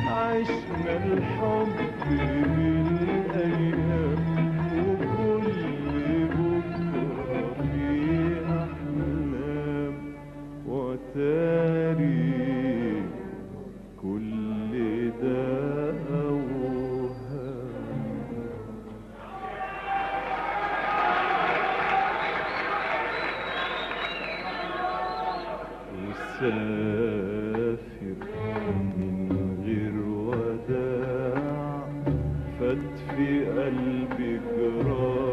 عشنا الحب بالأيام وكل بكرة في أحلام وتاري كل ده أوهام. مسافر من غير وداع فات في قلبي جراح